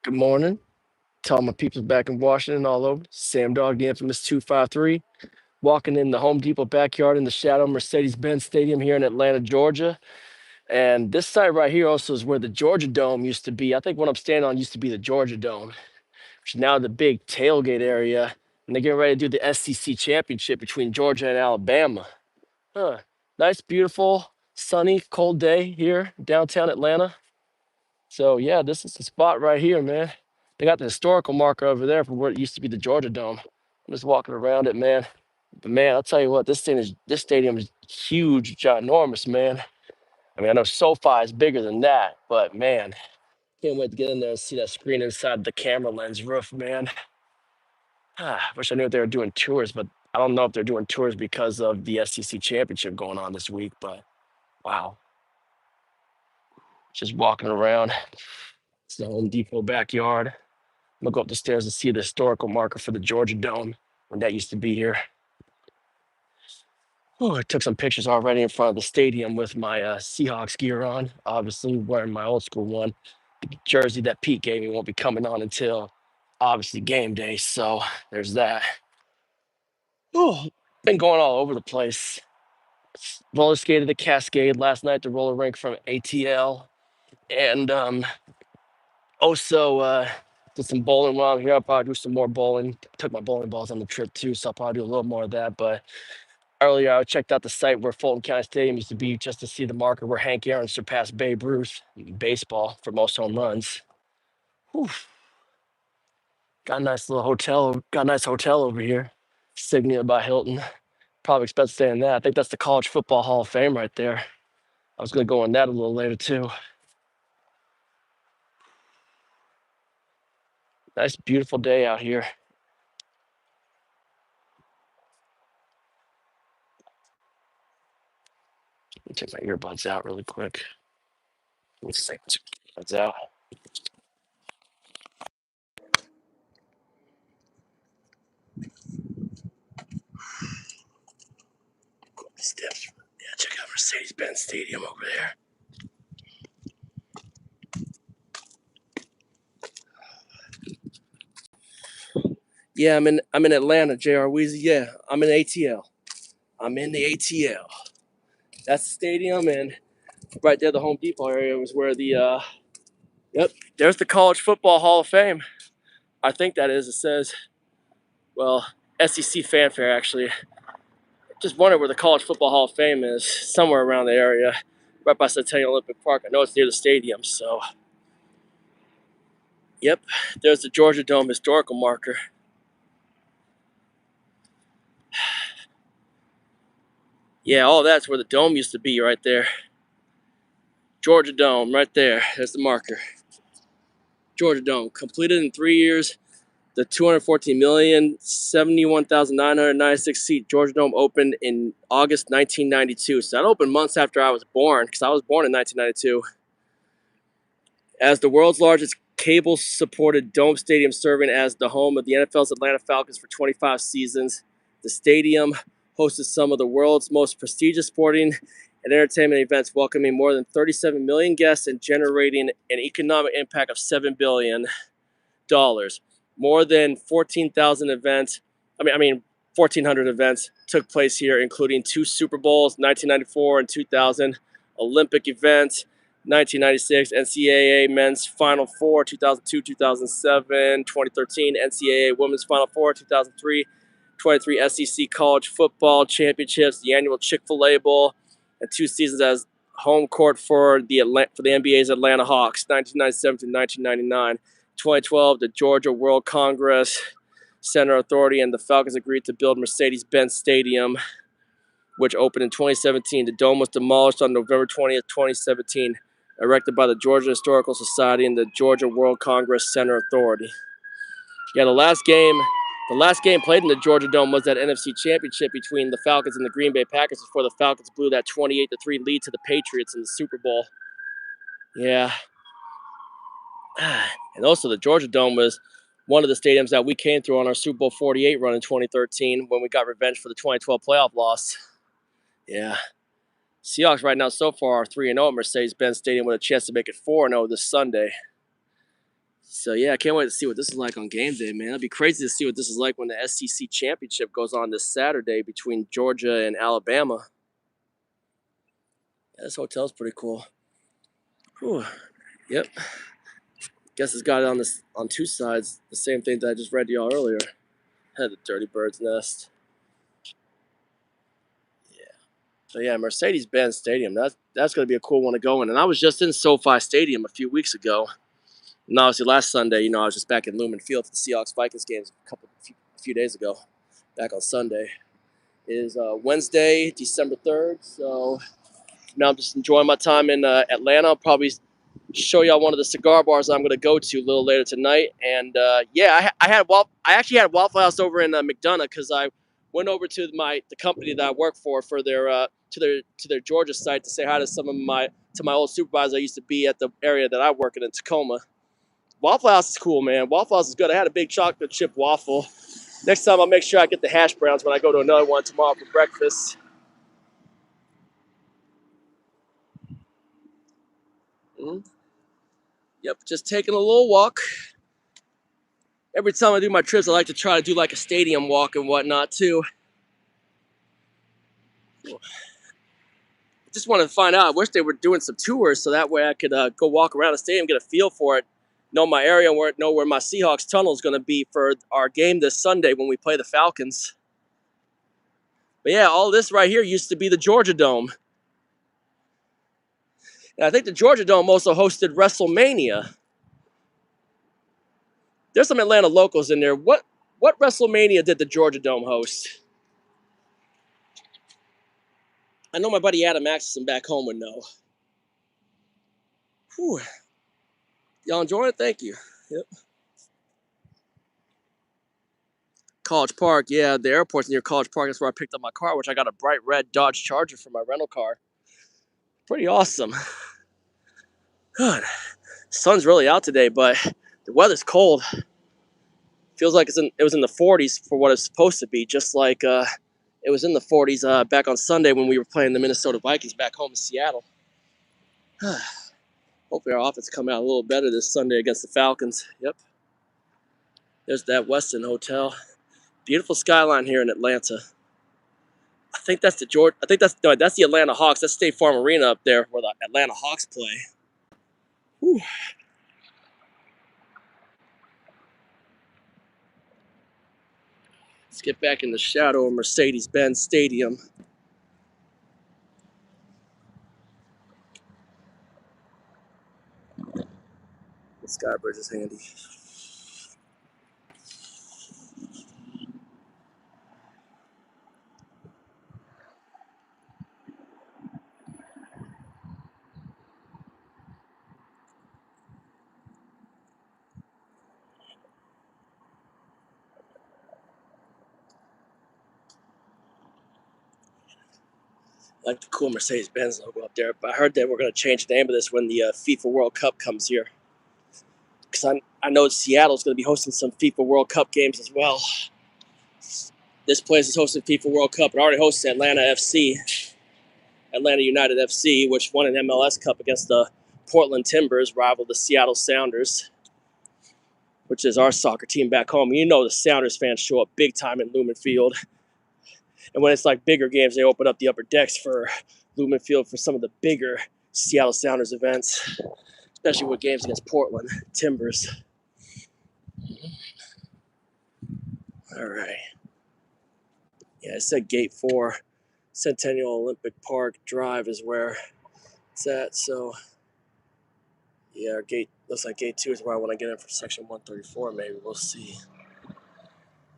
Good morning to all my people back in Washington all over. Sam Dog, the infamous 253, walking in the Home Depot backyard in the shadow of Mercedes Benz Stadium here in Atlanta, Georgia. And this site right here also is where the Georgia Dome used to be. I think what I'm standing on used to be the Georgia Dome, which is now the big tailgate area. And they're getting ready to do the SEC championship between Georgia and Alabama. Huh. Nice, beautiful, sunny, cold day here downtown Atlanta. So yeah, this is the spot right here, man. They got the historical marker over there for where it used to be the Georgia Dome. I'm just walking around it, man. But man, I'll tell you what, this stadium is huge, ginormous, man. I mean, I know SoFi is bigger than that, but man, can't wait to get in there and see that screen inside the camera lens roof, man. Wish I knew if they were doing tours, but I don't know if they're doing tours because of the SEC championship going on this week. But wow, just walking around. It's the Home Depot backyard. I'm gonna go up the stairs and see the historical marker for the Georgia Dome when that used to be here. Oh, I took some pictures already in front of the stadium with my Seahawks gear on. Obviously, wearing my old school one. The jersey that Pete gave me won't be coming on until obviously game day. So there's that. Oh, been going all over the place. Roller skated the Cascade last night, the roller rink from ATL, and also did some bowling while I'm here. I'll probably do some more bowling. Took my bowling balls on the trip too, so I'll probably do a little more of that. But earlier, I checked out the site where Fulton County Stadium used to be just to see the marker where Hank Aaron surpassed Babe Ruth in baseball for most home runs. Whew. Got a nice little hotel. Got a nice hotel over here. Signia by Hilton. Probably expect to stay in that. I think that's the College Football Hall of Fame right there. I was going to go on that a little later too. Nice, beautiful day out here. Let me take my earbuds out really quick. Let me take my earbuds out. Go up the steps. Yeah, check out Mercedes Benz Stadium over there. Yeah, I'm in Atlanta, J.R. Weezy. Yeah, I'm in ATL. I'm in the ATL. That's the stadium, and right there, the Home Depot area was where yep, there's the College Football Hall of Fame. I think that is. It says, well, SEC fanfare actually. Just wonder where the College Football Hall of Fame is. Somewhere around the area, right by Centennial Olympic Park. I know it's near the stadium, so. Yep, there's the Georgia Dome historical marker. Yeah, all that's where the dome used to be, right there. Georgia Dome, right there. There's the marker. Georgia Dome, completed in 3 years. The 214,071,996 seat Georgia Dome opened in August 1992. So that opened months after I was born, because I was born in 1992. As the world's largest cable-supported dome stadium, serving as the home of the NFL's Atlanta Falcons for 25 seasons, the stadium hosted some of the world's most prestigious sporting and entertainment events, welcoming more than 37 million guests and generating an economic impact of $7 billion. More than 14,000 events, 1,400 events took place here, including 2 Super Bowls, 1994 and 2000, Olympic events, 1996, NCAA Men's Final Four, 2002, 2007, 2013, NCAA Women's Final Four, 2003, 23 SEC College Football Championships, the annual Chick-fil-A Bowl, and 2 seasons as home court for the NBA's Atlanta Hawks, 1997 to 1999. 2012, the Georgia World Congress Center Authority and the Falcons agreed to build Mercedes Benz Stadium, which opened in 2017. The dome was demolished on November 20th, 2017, erected by the Georgia Historical Society and the Georgia World Congress Center Authority. Yeah, the last game played in the Georgia Dome was that NFC Championship between the Falcons and the Green Bay Packers before the Falcons blew that 28-3 lead to the Patriots in the Super Bowl. Yeah. And also the Georgia Dome was one of the stadiums that we came through on our Super Bowl 48 run in 2013 when we got revenge for the 2012 playoff loss. Yeah. Seahawks right now so far are 3-0 at Mercedes Benz Stadium with a chance to make it 4-0 this Sunday. So yeah, I can't wait to see what this is like on game day, man. It'd be crazy to see what this is like when the SEC championship goes on this Saturday between Georgia and Alabama. Yeah, this hotel's pretty cool. Whew. Yep. Guess it's got it on two sides. The same thing that I just read to y'all earlier. Had the Dirty Bird's Nest. Yeah. So yeah, Mercedes Benz Stadium. That's gonna be a cool one to go in. And I was just in SoFi Stadium a few weeks ago. And obviously last Sunday, I was just back in Lumen Field for the Seahawks Vikings games a few days ago. Back on Sunday. It is Wednesday, December 3rd. So now I'm just enjoying my time in Atlanta. I'll probably show y'all one of the cigar bars I'm going to go to a little later tonight. And yeah, I actually had Waffle House over in McDonough because I went over to the company that I work for their to their Georgia site to say hi to some of my old supervisors I used to be at the area that I work in Tacoma. Waffle House is cool, man. Waffle House is good. I had a big chocolate chip waffle. Next time I'll make sure I get the hash browns when I go to another one tomorrow for breakfast. Mm-hmm. Yep, just taking a little walk. Every time I do my trips, I like to try to do like a stadium walk and whatnot too. I just wanted to find out. I wish they were doing some tours so that way I could go walk around the stadium, get a feel for it, know my area, and know where my Seahawks tunnel is going to be for our game this Sunday when we play the Falcons. But yeah, all this right here used to be the Georgia Dome. And I think the Georgia Dome also hosted WrestleMania. There's some Atlanta locals in there. What WrestleMania did the Georgia Dome host? I know my buddy Adam Axelson back home would know. Whew. Y'all enjoying it? Thank you. Yep. College Park, yeah, the airport's near College Park. That's where I picked up my car, which I got a bright red Dodge Charger for my rental car. Pretty awesome. Good. Sun's really out today, but the weather's cold. Feels like it was in the 40s for what it's supposed to be, just like it was in the 40s back on Sunday when we were playing the Minnesota Vikings back home in Seattle. Hopefully our offense come out a little better this Sunday against the Falcons. Yep. There's that Westin Hotel. Beautiful skyline here in Atlanta. I think that's that's the Atlanta Hawks. That's State Farm Arena up there where the Atlanta Hawks play. Whew. Let's get back in the shadow of Mercedes Benz Stadium. The Sky Bridge is handy. I like the cool Mercedes Benz logo up there, but I heard that we're going to change the name of this when the FIFA World Cup comes here. Because I know Seattle's going to be hosting some FIFA World Cup games as well. This place is hosting FIFA World Cup. It already hosts Atlanta FC, Atlanta United FC, which won an MLS Cup against the Portland Timbers, rival the Seattle Sounders, which is our soccer team back home. You know the Sounders fans show up big time in Lumen Field. And when it's like bigger games, they open up the upper decks for Lumen Field for some of the bigger Seattle Sounders events, especially with games against Portland Timbers. All right. Yeah, it said Gate 4. Centennial Olympic Park Drive is where it's at. So, yeah, looks like Gate 2 is where I want to get in for Section 134, maybe. We'll see.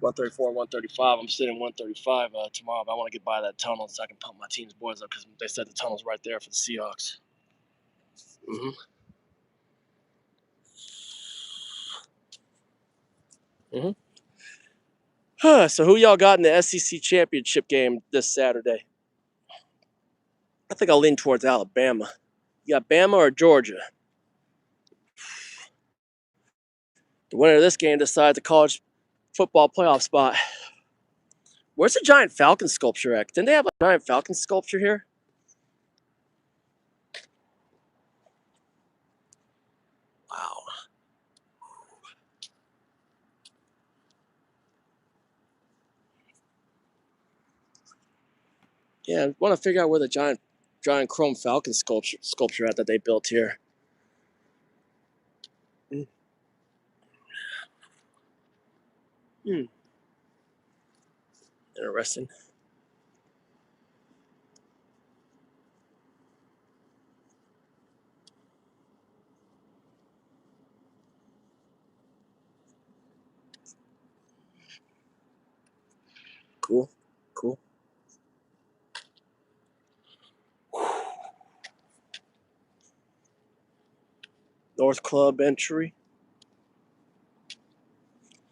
134 and 135. I'm sitting 135 tomorrow, but I want to get by that tunnel so I can pump my team's boys up because they said the tunnel's right there for the Seahawks. Mm-hmm. Mm-hmm. So who y'all got in the SEC championship game this Saturday? I think I'll lean towards Alabama. You got Bama or Georgia? The winner of this game decides the college football playoff spot. Where's the giant Falcon sculpture at? Didn't they have a giant Falcon sculpture here? Wow. Yeah, I want to figure out where the giant chrome falcon sculpture at that they built here. Mm. Hmm. Interesting. Cool. Cool. North Club entry.